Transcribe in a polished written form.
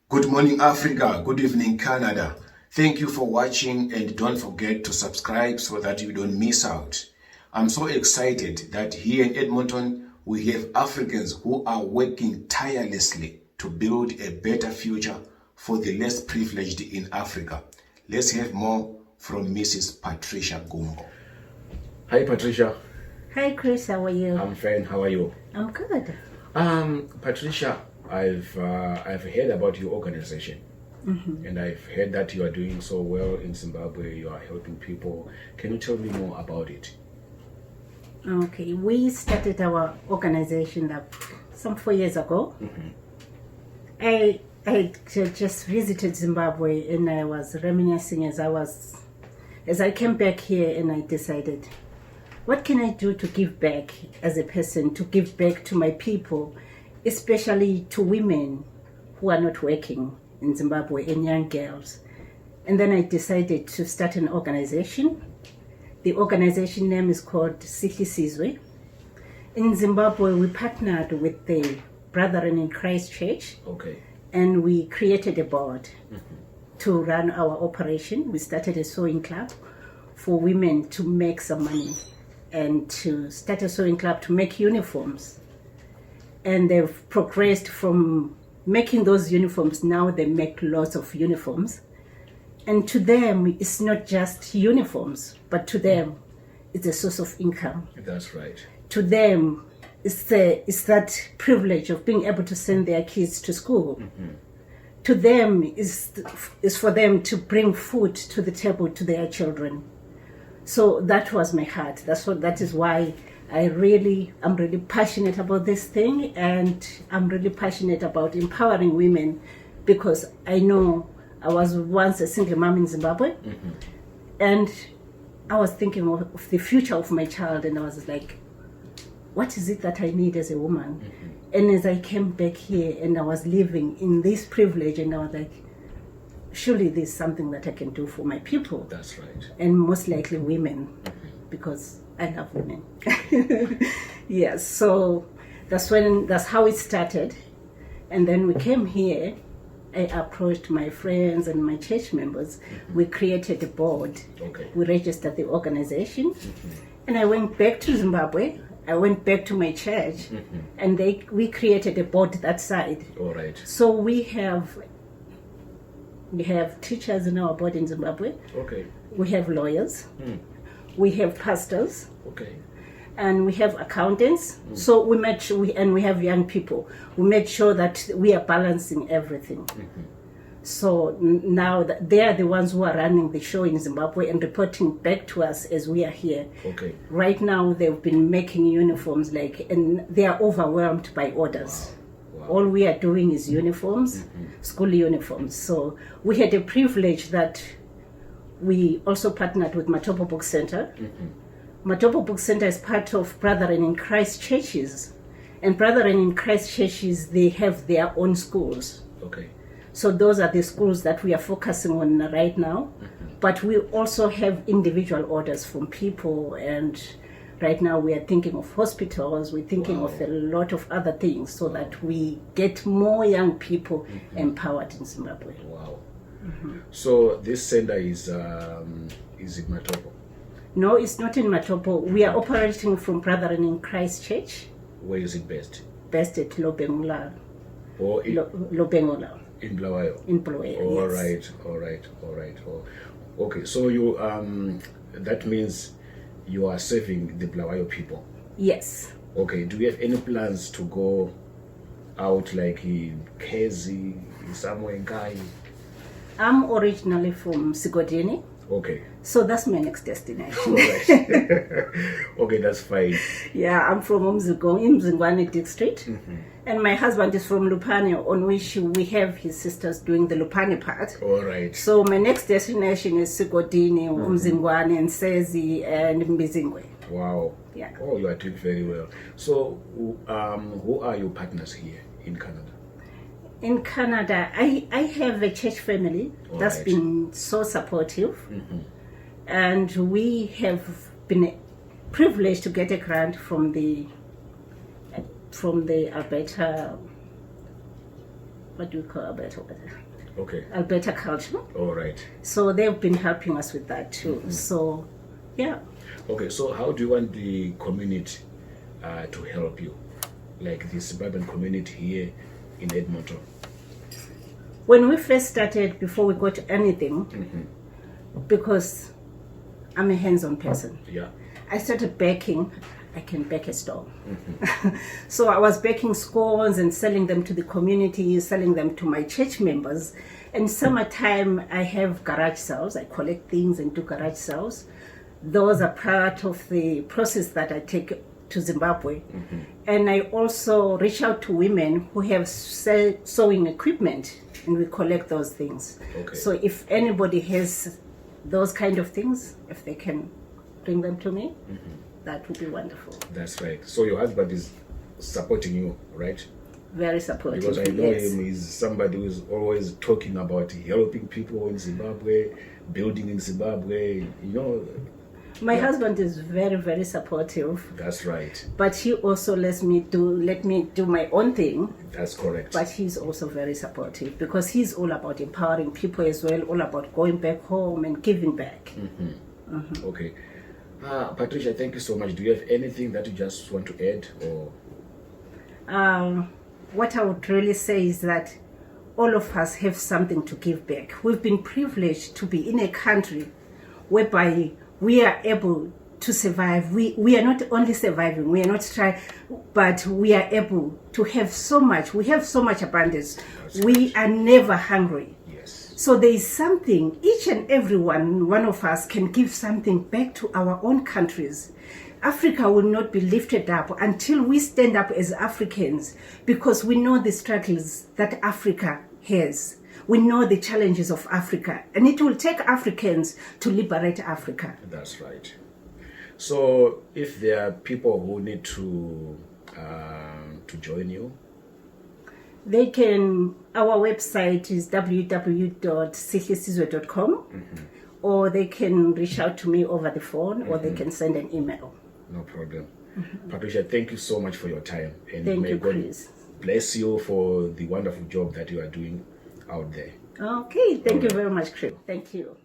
Good morning, Africa. Good evening, Canada. Thank you for watching, and don't forget to subscribe so that you don't miss out. I'm so excited that here in Edmonton, we have Africans who are working tirelessly to build a better future for the less privileged in Africa. Let's have more from Mrs. Patricia Gumbo. Hi, Patricia. Hi, Chris. How are you? I'm fine. How are you? I'm good. Patricia, I've heard about your organization, and I've heard that you are doing so well in Zimbabwe. You are helping people. Can you tell me more about it? Okay, we started our organization some 4 years ago. I just visited Zimbabwe, and I was reminiscing as I came back here, and I decided, what can I do to give back as a person, to give back to my people, especially to women who are not working in Zimbabwe and young girls. And then I decided to start an organization. The organization name is called Sizwe. In Zimbabwe, we partnered with the Brethren in Christ Church. Okay. And we created a board to run our operation. We started a sewing club for women to make some money and to start a sewing club to make uniforms. And they've progressed from making those uniforms. Now they make lots of uniforms. And to them, it's not just uniforms, but to them, it's a source of income. That's right. To them, it's that privilege of being able to send their kids to school. To them, is for them to bring food to the table to their children. So that was my heart. That is why I'm really passionate about this thing, and I'm really passionate about empowering women, because I know I was once a single mom in Zimbabwe, and I was thinking of the future of my child, and I was like, what is it that I need as a woman? And as I came back here and I was living in this privilege, and I was like, surely there's something that I can do for my people. That's right. And most likely women, because I love women. Yes, so that's how it started. And then we came here. I approached my friends and my church members. We created a board. Okay. We registered the organization. And I went back to Zimbabwe. I went back to my church, and we created a board that side. All right. So we have teachers in our board in Zimbabwe. Okay. We have lawyers. We have pastors. Okay. And we have accountants. So we have young people. We made sure that we are balancing everything. So now they are the ones who are running the show in Zimbabwe and reporting back to us as we are here. Okay. Right now they've been making uniforms, and they are overwhelmed by orders. Wow. All we are doing is uniforms, school uniforms. So we had a privilege that we also partnered with Matopo Book Center. Matopo Book Center is part of Brethren in Christ churches. And Brethren in Christ churches, they have their own schools. Okay. So those are the schools that we are focusing on right now. But we also have individual orders from people, and right now we are thinking of hospitals, we're thinking of a lot of other things, so that we get more young people empowered in Zimbabwe. Wow. So this center is in Matopo? No, it's not in Matopo. We are operating from Brethren in Christ Church. Where is it based? Based at Lobengula. Or Lobengola. In Bulawayo? In Bulawayo, yes. All right. Okay, so you that means you are serving the Bulawayo people? Yes. Okay, do you have any plans to go out like in Kezi, somewhere in Kai? I'm originally from Sigodini. Okay. So that's my next destination. Right. Okay, that's fine. Yeah, I'm from Umzingwane district. And my husband is from Lupane, on which we have his sisters doing the Lupane part. All right. So my next destination is Sigodini, Umzingwane, and Sezi, and Mbizingwe. Wow. Yeah. Oh, you are doing very well. So, who are your partners here in Canada? In Canada, I have a church family that's been so supportive. And we have been privileged to get a grant from the Alberta what do we call Alberta? Okay. Alberta culture. All right. So they've been helping us with that too. So, yeah. Okay, so how do you want the community to help you? Like the Zimbabwean community here in Edmonton? When we first started, before we got anything, because I'm a hands-on person, Yeah. I started baking. I can bake a stone. So I was baking scones and selling them to the community, selling them to my church members. And summertime, I have garage sales. I collect things and do garage sales. Those are part of the process that I take to Zimbabwe. And I also reach out to women who have sewing equipment, and we collect those things. Okay. So if anybody has those kind of things, if they can bring them to me, that would be wonderful. That's right. So your husband is supporting you, right? Very supportive. Because I know yes. him, he's somebody who's always talking about helping people in Zimbabwe, building in Zimbabwe, you know. My husband is very, very supportive. That's right. But he also let me do my own thing. That's correct. But he's also very supportive because he's all about empowering people as well, all about going back home and giving back. Okay. Patricia, thank you so much. Do you have anything that you just want to add, or? What I would really say is that all of us have something to give back. We've been privileged to be in a country whereby we are able to survive. We are not only surviving, we are not trying, but we are able to have so much. We have so much abundance. We are never hungry. So there is something, each and every one of us can give something back to our own countries. Africa will not be lifted up until we stand up as Africans, because we know the struggles that Africa has. We know the challenges of Africa, and it will take Africans to liberate Africa. That's right. So if there are people who need to join you, they can, our website is www.sihlisizwe.com, or they can reach out to me over the phone, or they can send an email. No problem. Patricia, thank you so much for your time. And Thank may you, God Chris. bless you for the wonderful job that you are doing out there. Okay, thank you very much, Chris. Thank you.